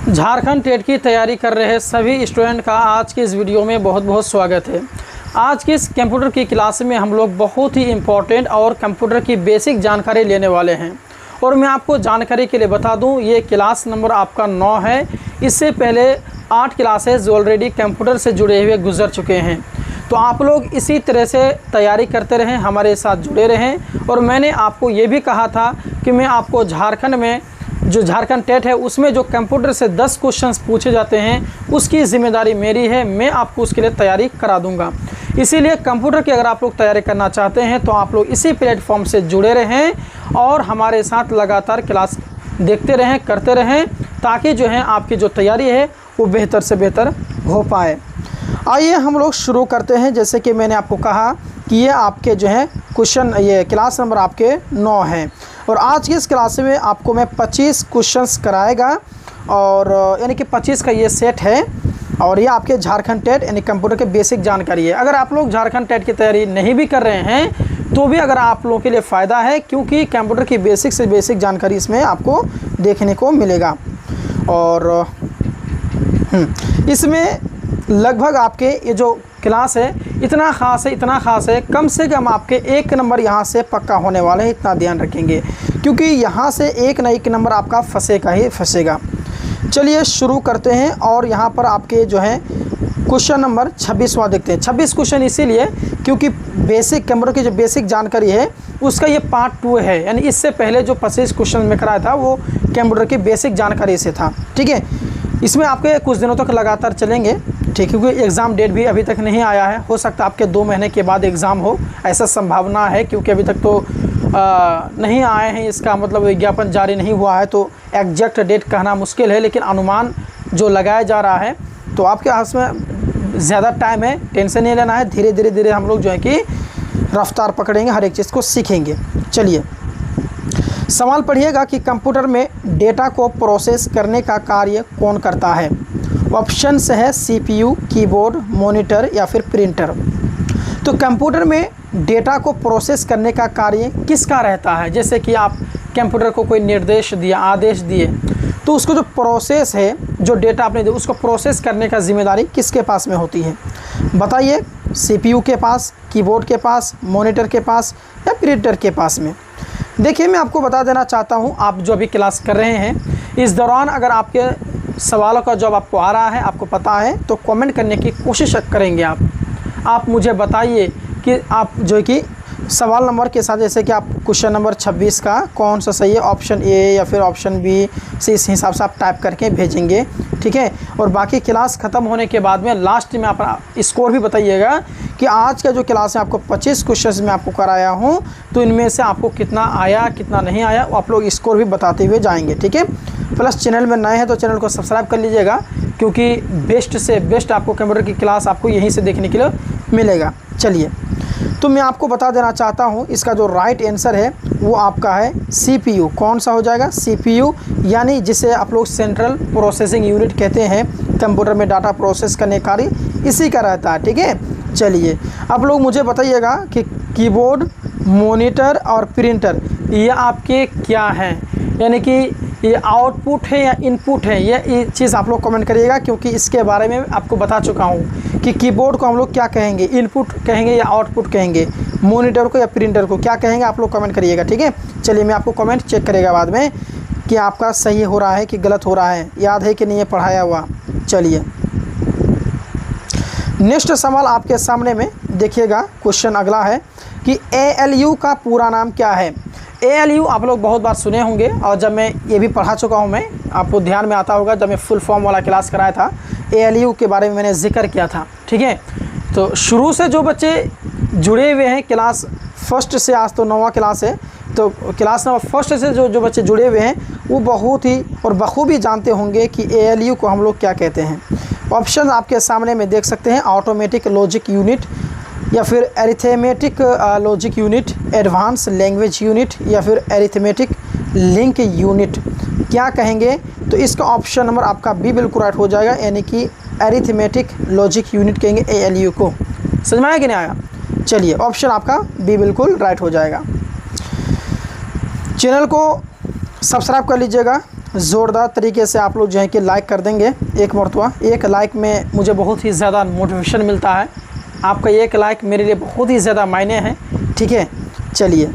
Jharkhand TET की तैयारी कर रहे सभी स्टूडेंट का आज की इस वीडियो में बहुत बहुत स्वागत है। आज की इस कंप्यूटर की क्लास में हम लोग बहुत ही इम्पोर्टेंट और कंप्यूटर की बेसिक जानकारी लेने वाले हैं। और मैं आपको जानकारी के लिए बता दूं, ये क्लास नंबर आपका 9 है। इससे पहले 8 क्लासेज ऑलरेडी कंप्यूटर से जुड़े हुए गुजर चुके हैं। तो आप लोग इसी तरह से तैयारी करते रहें, हमारे साथ जुड़े रहें। और मैंने आपको ये भी कहा था कि मैं आपको झारखंड में जो झारखंड टेट है उसमें जो कंप्यूटर से 10 क्वेश्चंस पूछे जाते हैं उसकी ज़िम्मेदारी मेरी है, मैं आपको उसके लिए तैयारी करा दूंगा। इसीलिए कंप्यूटर की अगर आप लोग तैयारी करना चाहते हैं तो आप लोग इसी प्लेटफॉर्म से जुड़े रहें और हमारे साथ लगातार क्लास देखते रहें, करते रहें, ताकि जो है आपकी जो तैयारी है वो बेहतर से बेहतर हो पाए। आइए हम लोग शुरू करते हैं। जैसे कि मैंने आपको कहा कि ये आपके जो है क्वेश्चन, ये क्लास नंबर आपके 9 हैं और आज की इस क्लास में आपको मैं 25 क्वेश्चंस कराएगा और यानी कि 25 का ये सेट है और ये आपके झारखंड टेट यानी कंप्यूटर के बेसिक जानकारी है। अगर आप लोग झारखंड टेट की तैयारी नहीं भी कर रहे हैं तो भी अगर आप लोगों के लिए फ़ायदा है, क्योंकि कंप्यूटर की बेसिक से बेसिक जानकारी इसमें आपको देखने को मिलेगा। और इसमें लगभग आपके ये जो क्लास है इतना ख़ास है, कम से कम आपके 1 नंबर यहाँ से पक्का होने वाले हैं, इतना ध्यान रखेंगे, क्योंकि यहाँ से एक न एक नंबर आपका फंसेगा ही फंसेगा। चलिए शुरू करते हैं। और यहाँ पर आपके जो है क्वेश्चन नंबर 26वां देखते हैं। 26 क्वेश्चन इसीलिए क्योंकि बेसिक कंप्यूटर की जो बेसिक जानकारी है उसका ये पार्ट 2 है, यानी इससे पहले जो 25 क्वेश्चन में कराया था वो कंप्यूटर की बेसिक जानकारी से था। ठीक है, इसमें आपके कुछ दिनों तक लगातार चलेंगे, ठीक है, क्योंकि एग्ज़ाम डेट भी अभी तक नहीं आया है। हो सकता है आपके 2 महीने के बाद एग्ज़ाम हो, ऐसा संभावना है, क्योंकि अभी तक तो नहीं आए हैं, इसका मतलब विज्ञापन जारी नहीं हुआ है, तो एग्जैक्ट डेट कहना मुश्किल है, लेकिन अनुमान जो लगाया जा रहा है। तो आपके हाथ में ज़्यादा टाइम है, टेंशन नहीं लेना है, धीरे धीरे हम लोग जो है कि रफ्तार पकड़ेंगे, हर एक चीज़ को सीखेंगे। चलिए सवाल पढ़िएगा कि कंप्यूटर में डेटा को प्रोसेस करने का कार्य कौन करता है। ऑप्शंस है CPU, कीबोर्ड, मॉनिटर या फिर प्रिंटर। तो कंप्यूटर में डेटा को प्रोसेस करने का कार्य किसका रहता है। जैसे कि आप कंप्यूटर को कोई निर्देश दिया, आदेश दिए, तो उसको जो प्रोसेस है, जो डेटा आपने दिया उसको प्रोसेस करने का जिम्मेदारी किसके पास में होती है बताइए। CPU के पास, कीबोर्ड के पास, मॉनिटर के पास या प्रिंटर के पास में। देखिए मैं आपको बता देना चाहता हूँ, आप जो अभी क्लास कर रहे हैं इस दौरान अगर आपके सवालों का जवाब आपको आ रहा है, आपको पता है, तो कमेंट करने की कोशिश करेंगे आप मुझे बताइए कि आप जो है कि सवाल नंबर के साथ, जैसे कि आप क्वेश्चन नंबर 26 का कौन सा सही है, ऑप्शन ए या फिर ऑप्शन बी से इस हिसाब से आप टाइप करके भेजेंगे। ठीक है, और बाकी क्लास ख़त्म होने के बाद में लास्ट में अपना स्कोर भी बताइएगा कि आज का जो क्लास है आपको 25 क्वेश्चन में आपको कराया हूँ, तो इनमें से आपको कितना आया कितना नहीं आया, वो आप लोग स्कोर भी बताते हुए जाएंगे। ठीक है, प्लस चैनल में नए हैं तो चैनल को सब्सक्राइब कर लीजिएगा, क्योंकि बेस्ट से बेस्ट आपको कंप्यूटर की क्लास आपको यहीं से देखने के लिए मिलेगा। चलिए तो मैं आपको बता देना चाहता हूँ, इसका जो राइट आंसर है वो आपका है CPU। कौन सा हो जाएगा? CPU, यानी जिसे आप लोग सेंट्रल प्रोसेसिंग यूनिट कहते हैं। कंप्यूटर में डाटा प्रोसेस करने का कार्य इसी का रहता है। ठीक है, चलिए अब लोग मुझे बताइएगा कि कीबोर्ड, मॉनिटर और प्रिंटर ये आपके क्या हैं, यानी कि ये आउटपुट है या इनपुट है, ये चीज़ आप लोग कमेंट करिएगा, क्योंकि इसके बारे में आपको बता चुका हूँ कि कीबोर्ड को हम लोग क्या कहेंगे, इनपुट कहेंगे या आउटपुट कहेंगे, मॉनिटर को या प्रिंटर को क्या कहेंगे, आप लोग कमेंट करिएगा। ठीक है, चलिए मैं आपको कमेंट चेक करेगा बाद में कि आपका सही हो रहा है कि गलत हो रहा है, याद है कि नहीं है पढ़ाया हुआ। चलिए नेक्स्ट सवाल आपके सामने में देखिएगा। क्वेश्चन अगला है कि ALU का पूरा नाम क्या है। ALU आप लोग बहुत बार सुने होंगे, और जब मैं ये भी पढ़ा चुका हूँ, मैं आपको ध्यान में आता होगा, जब मैं फुल फॉर्म वाला क्लास कराया था ALU के बारे में मैंने जिक्र किया था। ठीक है, तो शुरू से जो बच्चे जुड़े हुए हैं क्लास फर्स्ट से, आज तो 9वां क्लास है, तो क्लास नंबर फर्स्ट से जो बच्चे जुड़े हुए हैं वो बहुत ही और बखूबी जानते होंगे कि ALU को हम लोग क्या कहते हैं। ऑप्शन आपके सामने में देख सकते हैं, ऑटोमेटिक लॉजिक यूनिट या फिर arithmetic logic unit, advance language unit या फिर अरिथमेटिक लिंक यूनिट। क्या कहेंगे? तो इसका ऑप्शन नंबर आपका बी बिल्कुल राइट हो जाएगा, यानी कि अरिथमेटिक लॉजिक यूनिट कहेंगे ALU को। समझ में आया कि नहीं आया? चलिए ऑप्शन आपका बी बिल्कुल राइट हो जाएगा। चैनल को सब्सक्राइब कर लीजिएगा, ज़ोरदार तरीके से आप लोग जो है कि लाइक कर देंगे। एक मरतबा एक लाइक में मुझे बहुत ही ज़्यादा मोटिवेशन मिलता है। आपका एक लाइक मेरे लिए बहुत ही ज़्यादा मायने हैं, ठीक है। चलिए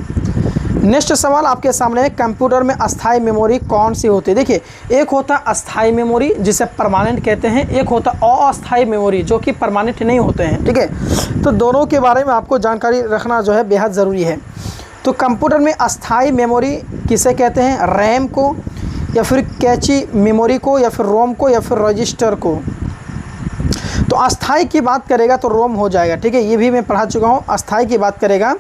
नेक्स्ट सवाल आपके सामने है, कंप्यूटर में अस्थाई मेमोरी कौन सी होती है। देखिए, एक होता है अस्थाई मेमोरी जिसे परमानेंट कहते हैं, एक होता है अस्थाई मेमोरी जो कि परमानेंट नहीं होते हैं, ठीक है। तो दोनों के बारे में आपको जानकारी रखना जो है बेहद ज़रूरी है। तो कंप्यूटर में अस्थाई मेमोरी किसे कहते हैं, रैम को या फिर कैची मेमोरी को या फिर रोम को या फिर रजिस्टर को। तो अस्थाई की बात करेगा तो रोम हो जाएगा, ठीक है, ये भी मैं पढ़ा चुका हूँ। अस्थाई की बात करेगा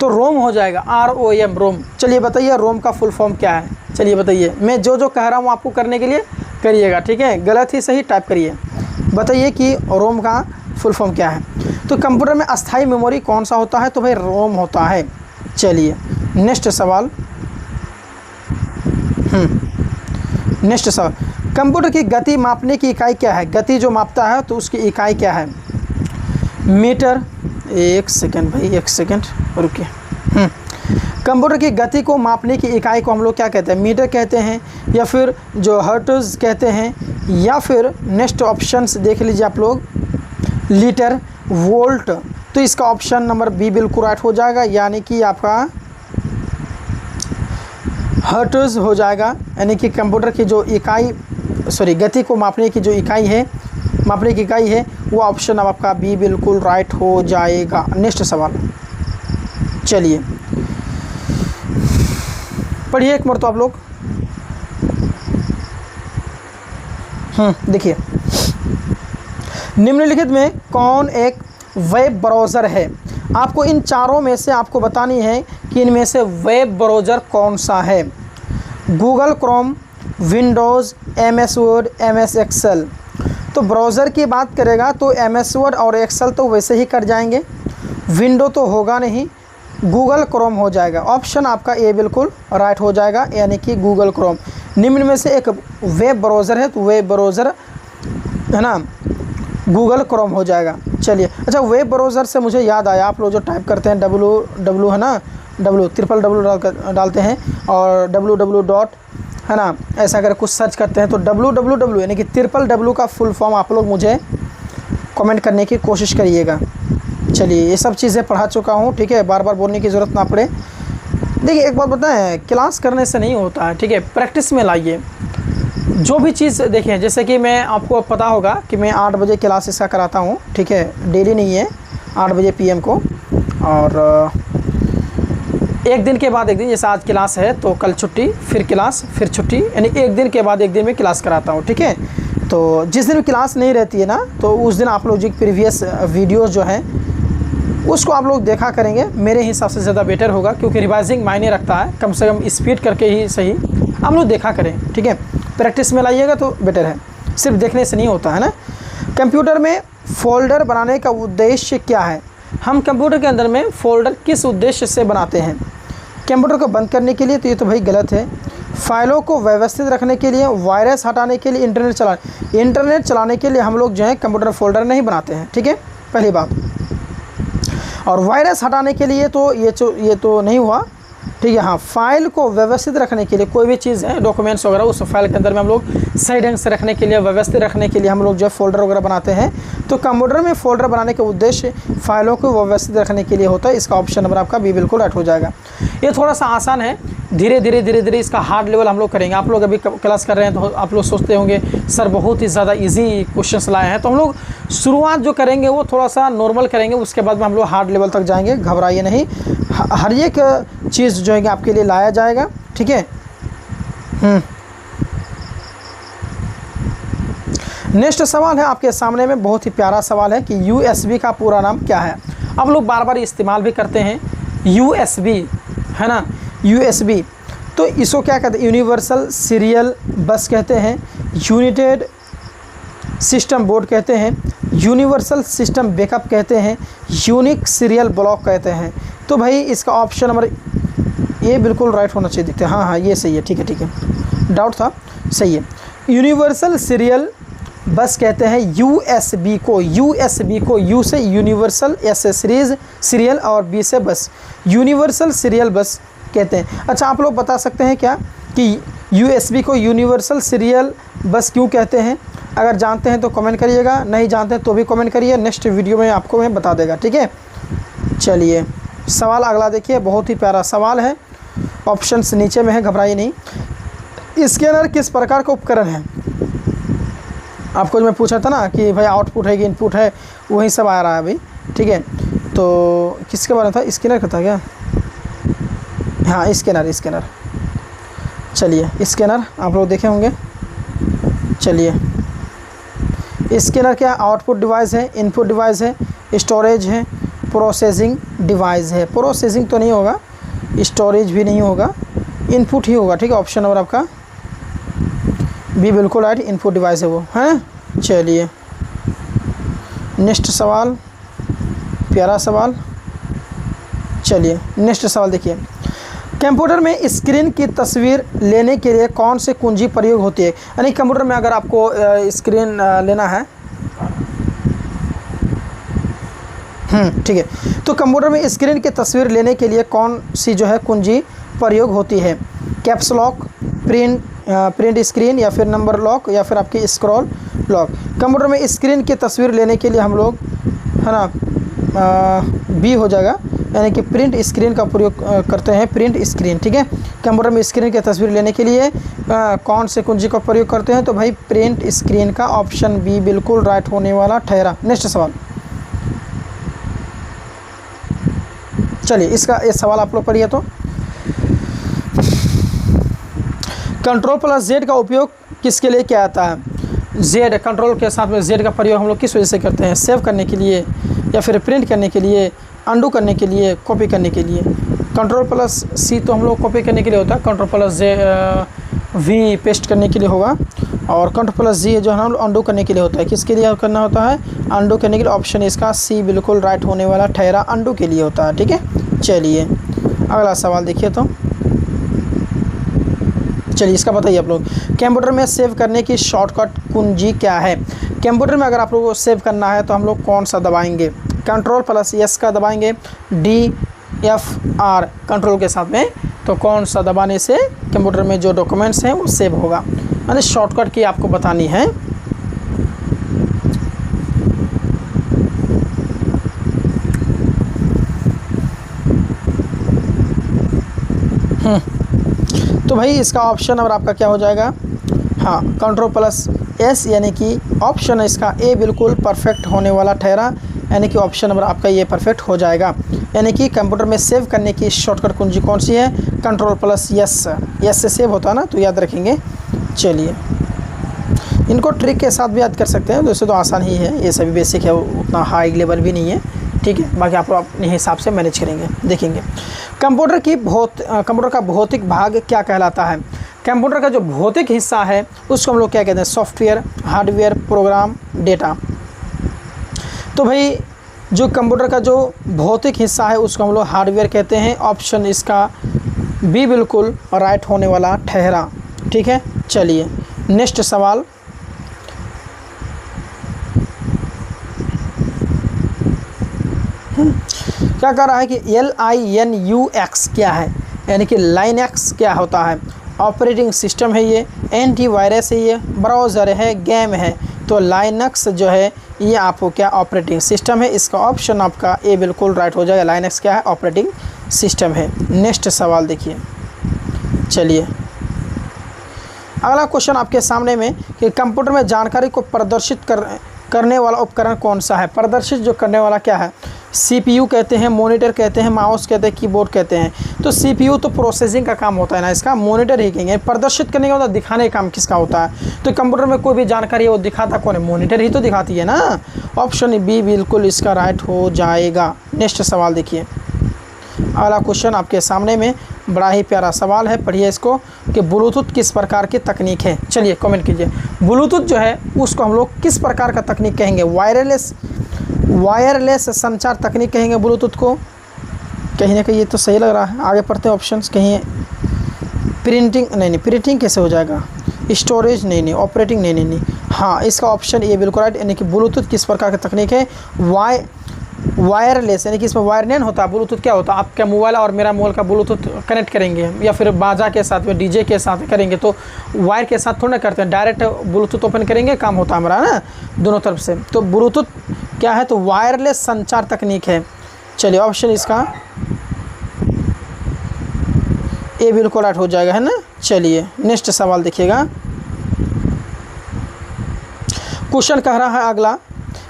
तो रोम हो जाएगा, ROM रोम। चलिए बताइए रोम का फुल फॉर्म क्या है, चलिए बताइए। मैं जो जो कह रहा हूँ आपको करने के लिए करिएगा, ठीक है, गलत ही सही टाइप करिए। बताइए कि रोम का फुल फॉर्म क्या है। तो कंप्यूटर में अस्थाई मेमोरी कौन सा होता है, तो भाई रोम होता है। चलिए नेक्स्ट सवाल, नेक्स्ट सवाल, कंप्यूटर की गति मापने की इकाई क्या है। गति जो मापता है तो उसकी इकाई क्या है, मीटर। एक सेकंड भाई, एक सेकंड रुकिए। कंप्यूटर की गति को मापने की इकाई को हम लोग क्या कहते हैं, मीटर कहते हैं या फिर जो हर्ट्ज कहते हैं या फिर नेक्स्ट ऑप्शंस देख लीजिए आप लोग, लीटर, वोल्ट। तो इसका ऑप्शन नंबर बी बिल्कुल राइट हो जाएगा, यानी कि आपका हर्ट्ज हो जाएगा। यानी कि कंप्यूटर की जो इकाई गति को मापने की जो इकाई है, मापने की इकाई है, वो ऑप्शन अब आपका बी बिल्कुल राइट हो जाएगा। नेक्स्ट सवाल, चलिए पढ़िए एक मरतबा आप लोग। देखिए, निम्नलिखित में कौन एक वेब ब्राउज़र है। आपको इन चारों में से आपको बतानी है कि इनमें से वेब ब्राउज़र कौन सा है। Google Chrome, Windows, MS Word, MS Excel. तो ब्राउज़र की बात करेगा तो MS वर्ड और एक्सेल तो वैसे ही कर जाएंगे, विंडो तो होगा नहीं, गूगल क्रोम हो जाएगा। ऑप्शन आपका ए बिल्कुल राइट हो जाएगा, यानी कि गूगल क्रोम। निम्न में से एक वेब ब्राउज़र है तो वेब ब्राउज़र है ना, गूगल क्रोम हो जाएगा। चलिए, अच्छा वेब ब्राउज़र से मुझे याद आया, आप लोग जो टाइप करते हैं www है ना, www डालते हैं और www है ना, ऐसा अगर कुछ सर्च करते हैं तो www यानी कि www का फुल फॉर्म आप लोग मुझे कमेंट करने की कोशिश करिएगा। चलिए, ये सब चीज़ें पढ़ा चुका हूँ, ठीक है, बार बार बोलने की ज़रूरत ना पड़े। देखिए एक बात बताएं, क्लास करने से नहीं होता है, ठीक है, प्रैक्टिस में लाइए जो भी चीज़। देखिए जैसे कि मैं आपको पता होगा कि मैं 8 बजे क्लास इसका कराता हूँ, ठीक है, डेली नहीं है, 8 बजे PM को। और एक दिन के बाद एक दिन, जैसे आज क्लास है तो कल छुट्टी, फिर क्लास, फिर छुट्टी, यानी एक दिन के बाद एक दिन में क्लास कराता हूँ, ठीक है। तो जिस दिन क्लास नहीं रहती है ना, तो उस दिन आप लोग जो प्रीवियस वीडियोस जो हैं उसको आप लोग देखा करेंगे, मेरे हिसाब से ज़्यादा बेटर होगा, क्योंकि रिवाइजिंग मायने रखता है, कम से कम स्पीड करके ही सही आप लोग देखा करें, ठीक है। प्रैक्टिस में लाइएगा तो बेटर है, सिर्फ देखने से नहीं होता है ना। कंप्यूटर में फ़ोल्डर बनाने का उद्देश्य क्या है। हम कंप्यूटर के अंदर में फ़ोल्डर किस उद्देश्य से बनाते हैं। कंप्यूटर को बंद करने के लिए, तो ये तो भाई गलत है। फाइलों को व्यवस्थित रखने के लिए, वायरस हटाने के लिए, इंटरनेट चलाने के लिए हम लोग जो है कंप्यूटर फ़ोल्डर नहीं बनाते हैं, ठीक है, पहली बात। और वायरस हटाने के लिए तो ये तो नहीं हुआ, ठीक है। हाँ, फाइल को व्यवस्थित रखने के लिए, कोई भी चीज़ है डॉक्यूमेंट्स वगैरह, उस फाइल के अंदर में हम लोग सही ढंग से रखने के लिए, व्यवस्थित रखने के लिए हम लोग जो है फ़ोल्डर वगैरह बनाते हैं। तो कंप्यूटर में फ़ोल्डर बनाने का उद्देश्य फाइलों को व्यवस्थित रखने के लिए होता है। इसका ऑप्शन नंबर आपका बी बिल्कुल राइट हो जाएगा। ये थोड़ा सा आसान है, धीरे धीरे इसका हार्ड लेवल हम लोग करेंगे। आप लोग अभी क्लास कर रहे हैं तो आप लोग सोचते होंगे सर बहुत ही ज़्यादा इजी क्वेश्चंस लाए हैं, तो हम लोग शुरुआत जो करेंगे वो थोड़ा सा नॉर्मल करेंगे, उसके बाद में हम लोग हार्ड लेवल तक जाएंगे। घबराइए नहीं, हर एक चीज़ जो है कि आपके लिए लाया जाएगा, ठीक है। नेक्स्ट सवाल है आपके सामने में, बहुत ही प्यारा सवाल है कि USB का पूरा नाम क्या है। अब लोग बार बार इस्तेमाल भी करते हैं USB, है ना, USB। तो इसको क्या कहते हैं, यूनिवर्सल सीरियल बस कहते हैं, यूनिटेड सिस्टम बोर्ड कहते हैं, यूनिवर्सल सिस्टम बैकअप कहते हैं, यूनिक सीरियल ब्लॉक कहते हैं। तो भाई इसका ऑप्शन नंबर ये बिल्कुल राइट होना चाहिए, दिखते हैं। हाँ ये सही है, ठीक है, डाउट था, सही है। यूनिवर्सल सीरियल बस कहते हैं USB को, U से यूनिवर्सल, S से सीरियल और B से बस, यूनिवर्सल सीरियल बस कहते हैं। अच्छा आप लोग बता सकते हैं क्या कि USB को यूनिवर्सल सीरियल बस क्यों कहते हैं? अगर जानते हैं तो कमेंट करिएगा, नहीं जानते हैं तो भी कमेंट करिए, नेक्स्ट वीडियो में आपको मैं बता देगा, ठीक है। चलिए सवाल अगला देखिए, बहुत ही प्यारा सवाल है, ऑप्शंस नीचे में है, घबराइए नहीं। स्कैनर किस प्रकार का उपकरण है? आपको जो मैं पूछा था ना कि भाई आउटपुट है कि इनपुट है, वही सब आ रहा है अभी, ठीक है। तो किसके बारे में था? स्कैनर का था क्या? हाँ स्कैनर। चलिए स्कैनर आप लोग देखे होंगे। चलिए स्कैनर क्या आउटपुट डिवाइस है, इनपुट डिवाइस है, स्टोरेज है, प्रोसेसिंग डिवाइस है? प्रोसेसिंग तो नहीं होगा, स्टोरेज भी नहीं होगा, इनपुट ही होगा, ठीक है। ऑप्शन नंबर आपका बी बिल्कुल राइट, इनपुट डिवाइस है वो, है। चलिए नेक्स्ट सवाल, प्यारा सवाल। चलिए नेक्स्ट सवाल देखिए, कंप्यूटर में स्क्रीन की तस्वीर लेने के लिए कौन से कुंजी प्रयोग होती है? यानी कंप्यूटर में अगर आपको स्क्रीन लेना है, ठीक है, तो कंप्यूटर में स्क्रीन की तस्वीर लेने के लिए कौन सी जो है कुंजी प्रयोग होती है? कैप्स लॉक, प्रिंट स्क्रीन, या फिर नंबर लॉक, या फिर आपकी स्क्रॉल लॉक? कंप्यूटर में स्क्रीन की तस्वीर लेने के लिए हम लोग, है ना, बी हो जाएगा, यानी कि प्रिंट स्क्रीन का प्रयोग करते हैं, प्रिंट स्क्रीन, ठीक है। कंप्यूटर में स्क्रीन की तस्वीर लेने के लिए कौन से कुंजी का प्रयोग करते हैं? तो भाई प्रिंट स्क्रीन का, ऑप्शन बी बिल्कुल राइट होने वाला ठहरा। नेक्स्ट सवाल, चलिए इसका ये सवाल आप लोग पढ़िए। तो कंट्रोल प्लस जेड का उपयोग किसके लिए किया जाता है? जेड, कंट्रोल के साथ में जेड का प्रयोग हम लोग किस वजह से करते हैं? सेव करने के लिए, या फिर प्रिंट करने के लिए, अंडू करने के लिए, कॉपी करने के लिए? कंट्रोल प्लस सी तो हम लोग कॉपी करने के लिए होता है, कंट्रोल प्लस वी पेस्ट करने के लिए होगा, और कंट्रोल प्लस जी जो है ना अंडू करने के लिए होता है। किसके लिए करना होता है? अंडू करने के लिए। ऑप्शन इसका सी बिल्कुल राइट होने वाला ठहरा, अंडू के लिए होता है, ठीक है। चलिए अगला सवाल देखिए। तो चलिए इसका बताइए आप लोग, कंप्यूटर में सेव करने की शॉर्टकट कुंजी क्या है? कंप्यूटर में अगर आप लोगों को सेव करना है तो हम लोग कौन सा दबाएंगे? कंट्रोल प्लस एस का दबाएंगे, डी एफ आर कंट्रोल के साथ में, तो कौन सा दबाने से कंप्यूटर में जो डॉक्यूमेंट्स हैं वो सेव होगा? मैंने शॉर्टकट की आपको बतानी है। तो भाई इसका ऑप्शन नंबर आपका क्या हो जाएगा? हाँ कंट्रोल प्लस एस, यानी कि ऑप्शन इसका ए बिल्कुल परफेक्ट होने वाला ठहरा, यानी कि ऑप्शन नंबर आपका ये परफेक्ट हो जाएगा। यानी कि कंप्यूटर में सेव करने की शॉर्टकट कुंजी कौन सी है? कंट्रोल प्लस यस, यस से सेव होता है ना, तो याद रखेंगे। चलिए इनको ट्रिक के साथ भी याद कर सकते हैं, वैसे तो आसान ही है, ये सभी बेसिक है, उतना हाई लेवल भी नहीं है, ठीक है। बाकी आप अपने हिसाब से मैनेज करेंगे, देखेंगे। कंप्यूटर का भौतिक भाग क्या कहलाता है? कंप्यूटर का जो भौतिक हिस्सा है उसको हम लोग क्या कहते हैं? Software, hardware, program, data. तो भाई जो कंप्यूटर का जो भौतिक हिस्सा है उसको हम लोग हार्डवेयर कहते हैं, ऑप्शन इसका बी बिल्कुल राइट होने वाला ठहरा, ठीक है। चलिए नेक्स्ट सवाल, क्या कह रहा है कि LINUX क्या है? यानी कि लाइनक्स क्या होता है? ऑपरेटिंग सिस्टम है ये, एंटीवायरस है ये, ब्राउज़र है, गेम है। तो लाइनक्स जो है ये आपको क्या ऑपरेटिंग सिस्टम है, इसका ऑप्शन आपका ए बिल्कुल राइट हो जाएगा। लाइनक्स क्या है? ऑपरेटिंग सिस्टम है। नेक्स्ट सवाल देखिए। चलिए अगला क्वेश्चन आपके सामने में कि कंप्यूटर में जानकारी को प्रदर्शित करने वाला उपकरण कौन सा है? प्रदर्शित जो करने वाला क्या है? CPU कहते हैं, मॉनिटर कहते हैं, माउस कहते हैं, कीबोर्ड कहते हैं। तो CPU तो प्रोसेसिंग का काम होता है ना, इसका मॉनिटर ही कहेंगे। प्रदर्शित करने का मतलब दिखाने का काम किसका होता है? तो कंप्यूटर में कोई भी जानकारी है वो दिखाता कौन है? मॉनिटर ही तो दिखाती है ना। ऑप्शन बी बिल्कुल इसका राइट हो जाएगा। नेक्स्ट सवाल देखिए, अगला क्वेश्चन आपके सामने में बड़ा ही प्यारा सवाल है, पढ़िए इसको कि ब्लूटूथ किस प्रकार की तकनीक है? चलिए कमेंट कीजिए। ब्लूटूथ जो है उसको हम लोग किस प्रकार का तकनीक कहेंगे? वायरलेस संचार तकनीक कहेंगे ब्लूटूथ को। कहीं ना कहीं ये तो सही लग रहा है, आगे पढ़ते हैं ऑप्शंस। कहीं प्रिंटिंग नहीं, प्रिंटिंग कैसे हो जाएगा? स्टोरेज नहीं, ऑपरेटिंग नहीं। हाँ इसका ऑप्शन ये बिल्कुल राइट, यानी कि ब्लूटूथ किस प्रकार की तकनीक है? वायरलेस, यानी कि इसमें वायर नहीं होता। ब्लूटूथ क्या होता है, आपका मोबाइल और मेरा मोबाइल का ब्लूटूथ कनेक्ट करेंगे या फिर बाजा के साथ में डीजे के साथ करेंगे तो वायर के साथ थोड़ा ना करते हैं, डायरेक्ट ब्लूटूथ ओपन करेंगे काम होता है हमारा ना दोनों तरफ से। तो ब्लूटूथ क्या है, तो वायरलेस संचार तकनीक है। चलिए ऑप्शन इसका ए बिल्कुल राइट हो जाएगा, है ना। चलिए नेक्स्ट सवाल देखिएगा। क्वेश्चन कह रहा है अगला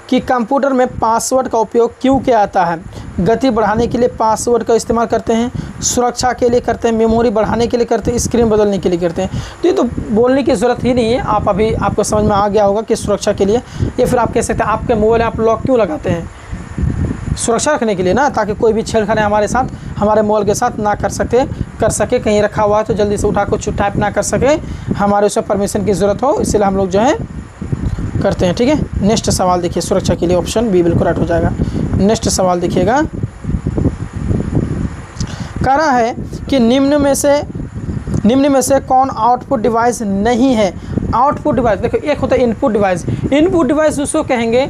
कि कंप्यूटर में पासवर्ड का उपयोग क्यों किया जाता है। गति बढ़ाने के लिए पासवर्ड का इस्तेमाल करते हैं, सुरक्षा के लिए करते हैं, मेमोरी बढ़ाने के लिए करते हैं, स्क्रीन बदलने के लिए करते हैं। तो ये तो बोलने की ज़रूरत ही नहीं है, आप अभी आपको समझ में आ गया होगा कि सुरक्षा के लिए, या फिर आप कह सकते हैं आपके मोबाइल आप लॉक क्यों लगाते हैं, सुरक्षा रखने के लिए ना, ताकि कोई भी छेड़खानी हमारे साथ हमारे मोबाइल के साथ ना कर सके। कहीं रखा हुआ है तो जल्दी से उठा कुछ टाइप ना कर सके, हमारे उसमें परमिशन की ज़रूरत हो, इसलिए हम लोग जो है करते हैं। ठीक है, नेक्स्ट सवाल देखिए, सुरक्षा के लिए ऑप्शन बी बिल्कुल राइट हो जाएगा। नेक्स्ट सवाल देखिएगा, कह रहा है कि निम्न में से कौन आउटपुट डिवाइस नहीं है। आउटपुट डिवाइस देखो, एक होता है इनपुट डिवाइस। इनपुट डिवाइस उसको कहेंगे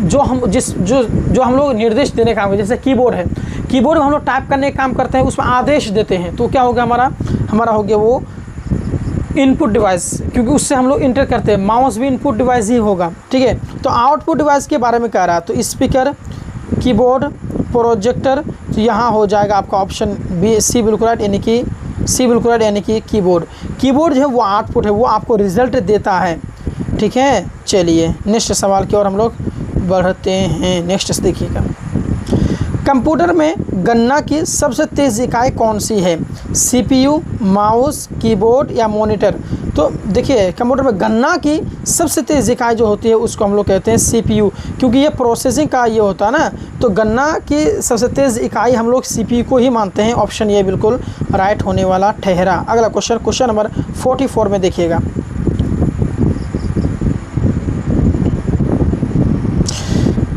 जो हम लोग निर्देश देने का काम, जैसे कीबोर्ड है, कीबोर्ड में हम लोग टाइप करने का काम करते हैं, उसमें आदेश देते हैं, तो क्या हो गया हमारा हो गया वो इनपुट डिवाइस, क्योंकि उससे हम लोग इंटर करते हैं। माउस भी इनपुट डिवाइस ही होगा। ठीक है, तो आउटपुट डिवाइस के बारे में कह रहा है, तो स्पीकर, कीबोर्ड, प्रोजेक्टर, तो यहाँ हो जाएगा आपका ऑप्शन बी सी बिल्कुल राइट, यानी कि कीबोर्ड। कीबोर्ड जो है वो आउटपुट है, वो आपको रिजल्ट देता है। ठीक है, चलिए नेक्स्ट सवाल की ओर हम लोग बढ़ते हैं। नेक्स्ट देखिएगा, कंप्यूटर में गणना की सबसे तेज़ इकाई कौन सी है। सीपीयू, माउस, कीबोर्ड या मॉनिटर। तो देखिए कंप्यूटर में गणना की सबसे तेज़ इकाई जो होती है उसको हम लोग कहते हैं सीपीयू, क्योंकि ये प्रोसेसिंग का ये होता है ना, तो गणना की सबसे तेज़ इकाई हम लोग सीपीयू को ही मानते हैं। ऑप्शन ये बिल्कुल राइट होने वाला ठहरा। अगला क्वेश्चन नंबर 44 में देखिएगा।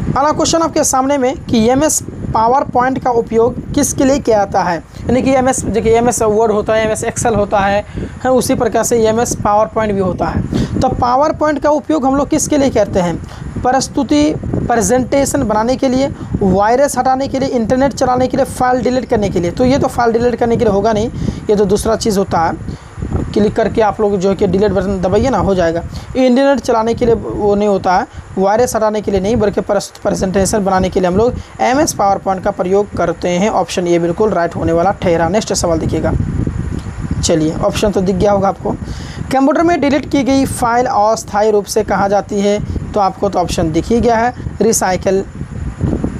अगला क्वेश्चन आपके सामने में कि एमएस पावर पॉइंट का उपयोग किसके लिए किया जाता है। यानी कि एमएस, देखिए एमएस वर्ड होता है, एमएस एक्सेल होता है, उसी प्रकार से एमएस पावर पॉइंट भी होता है। तो पावर पॉइंट का उपयोग हम लोग किसके लिए करते हैं। प्रस्तुति, प्रेजेंटेशन बनाने के लिए, वायरस हटाने के लिए, इंटरनेट चलाने के लिए, फाइल डिलीट करने के लिए। तो ये तो फाइल डिलीट करने के लिए होगा नहीं, ये तो दूसरा चीज़ होता है। क्लिक करके आप लोग जो है कि डिलीट बटन दबाइए ना, हो जाएगा। इंटरनेट चलाने के लिए वो नहीं होता है, वायरस हटाने के लिए नहीं, बल्कि प्रेजेंटेशन बनाने के लिए हम लोग एमएस पावर पॉइंट का प्रयोग करते हैं। ऑप्शन ये बिल्कुल राइट होने वाला ठहरा। नेक्स्ट सवाल देखिएगा। चलिए ऑप्शन तो दिख गया होगा आपको। कंप्यूटर में डिलीट की गई फाइल अस्थायी रूप से कहाँ जाती है। तो आपको तो ऑप्शन दिख ही गया है, रिसाइकल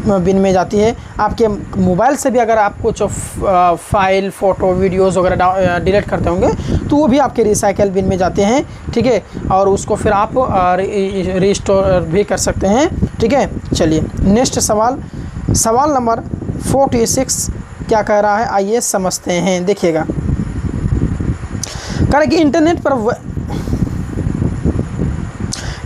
बिन में जाती है। आपके मोबाइल से भी अगर आप कुछ फाइल, फ़ोटो, वीडियोज़ वगैरह डिलीट करते होंगे तो वो भी आपके रिसाइकल बिन में जाते हैं। ठीक है, और उसको फिर आप रिस्टोर भी कर सकते हैं। ठीक है, चलिए नेक्स्ट सवाल नंबर 46 क्या कह रहा है, आइए समझते हैं। देखिएगा, कह रहा है कि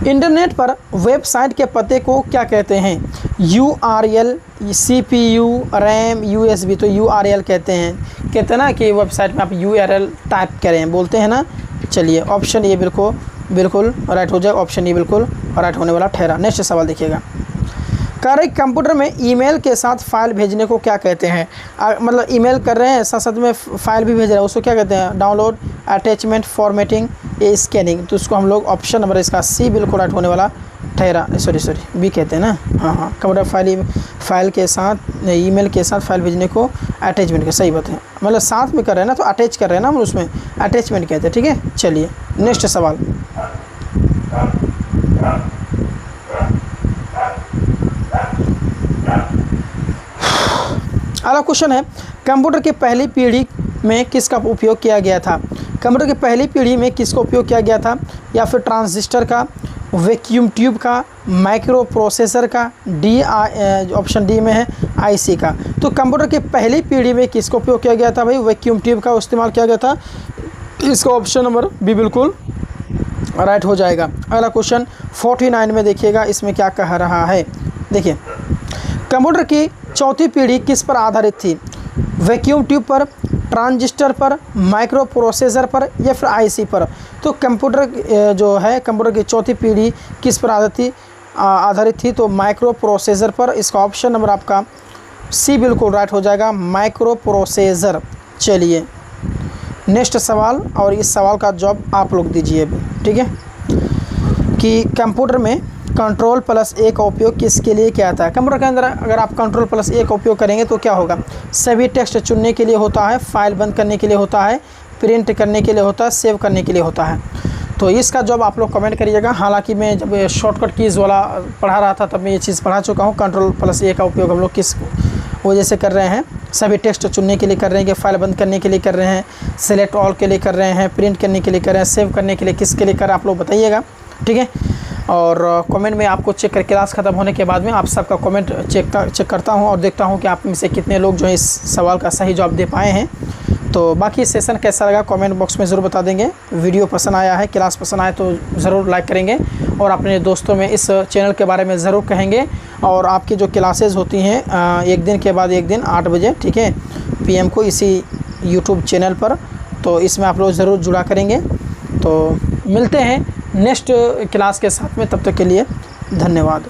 इंटरनेट पर वेबसाइट के पते को क्या कहते हैं। URL, CPU, RAM, USB। तो URL कहते हैं ना कि वेबसाइट में आप URL टाइप करें, बोलते हैं ना। चलिए ऑप्शन ये बिल्कुल राइट हो जाए। ऑप्शन ये बिल्कुल राइट होने वाला ठहरा। नेक्स्ट सवाल देखिएगा, कह रहे कंप्यूटर में ईमेल के साथ फाइल भेजने को क्या कहते हैं। मतलब ईमेल कर रहे हैं साथ साथ में फाइल भी भेज रहे हैं, उसको क्या कहते हैं। डाउनलोड, अटैचमेंट, फॉर्मेटिंग, ये स्कैनिंग। तो उसको हम लोग ऑप्शन नंबर इसका सी बिल्कुल राइट होने वाला ठहरा। सॉरी बी कहते हैं ना। हाँ, कंप्यूटर फाइल के साथ, ईमेल के साथ फाइल भेजने को अटैचमेंट का, सही बात है, मतलब साथ में कर रहे हैं ना, तो अटैच कर रहे हैं ना हम, उसमें अटैचमेंट कहते हैं। ठीक है, चलिए नेक्स्ट सवाल। अगला क्वेश्चन है, कंप्यूटर की पहली पीढ़ी में किसका उपयोग किया गया था। कंप्यूटर की पहली पीढ़ी में किसका उपयोग किया गया था। या फिर ट्रांजिस्टर का, वैक्यूम ट्यूब का, माइक्रो प्रोसेसर का, ऑप्शन डी में है आईसी का। तो कंप्यूटर की पहली पीढ़ी में किसका उपयोग किया गया था भाई, वैक्यूम ट्यूब का इस्तेमाल किया गया था। इसका ऑप्शन नंबर बी बिल्कुल राइट हो जाएगा। अगला क्वेश्चन 49 में देखिएगा, इसमें क्या कह रहा है। देखिए, कंप्यूटर की चौथी पीढ़ी किस पर आधारित थी। वैक्यूम ट्यूब पर, ट्रांजिस्टर पर, माइक्रो प्रोसेसर पर या फिर आईसी पर। तो कंप्यूटर जो है, कंप्यूटर की चौथी पीढ़ी किस पर आधारित थी। आधारित थी, तो माइक्रो प्रोसेसर पर। इसका ऑप्शन नंबर आपका सी बिल्कुल राइट हो जाएगा, माइक्रो प्रोसेसर। चलिए नेक्स्ट सवाल, और इस सवाल का जवाब आप लोग दीजिए अभी, ठीक है। कि कंप्यूटर में Ctrl+A का उपयोग किसके लिए किया जाता है। कंप्यूटर के अंदर अगर आप Ctrl+A का उपयोग करेंगे तो क्या होगा, सभी टेक्स्ट चुनने के लिए होता है, फाइल बंद करने के लिए होता है, प्रिंट करने के लिए होता है, सेव करने के लिए होता है। तो इसका जवाब आप लोग कमेंट करिएगा। हालांकि मैं जब शॉर्टकट कीज़ वाला पढ़ा रहा था तब मैं ये चीज़ पढ़ा चुका हूँ। Ctrl+A का उपयोग हम लोग किस वजह से कर रहे हैं, सभी टेक्स्ट चुनने के लिए कर रहे हैं, कि फाइल बंद करने के लिए कर रहे हैं, सेलेक्ट ऑल के लिए कर रहे हैं, प्रिंट करने के लिए कर रहे हैं, सेव करने के लिए, किसके लिए कर, आप लोग बताइएगा, ठीक है। और कमेंट में आपको चेक कर, क्लास ख़त्म होने के बाद में आप सबका कमेंट चेक करता हूं और देखता हूं कि आप में से कितने लोग जो है इस सवाल का सही जवाब दे पाए हैं। तो बाकी सेशन कैसा लगा कमेंट बॉक्स में ज़रूर बता देंगे। वीडियो पसंद आया है, क्लास पसंद आए तो ज़रूर लाइक करेंगे और अपने दोस्तों में इस चैनल के बारे में ज़रूर कहेंगे। और आपकी जो क्लासेस होती हैं एक दिन के बाद एक दिन 8 बजे, ठीक है, PM को इसी यूट्यूब चैनल पर, तो इसमें आप लोग ज़रूर जुड़ा करेंगे। तो मिलते हैं नेक्स्ट क्लास के साथ में, तब तक के लिए धन्यवाद।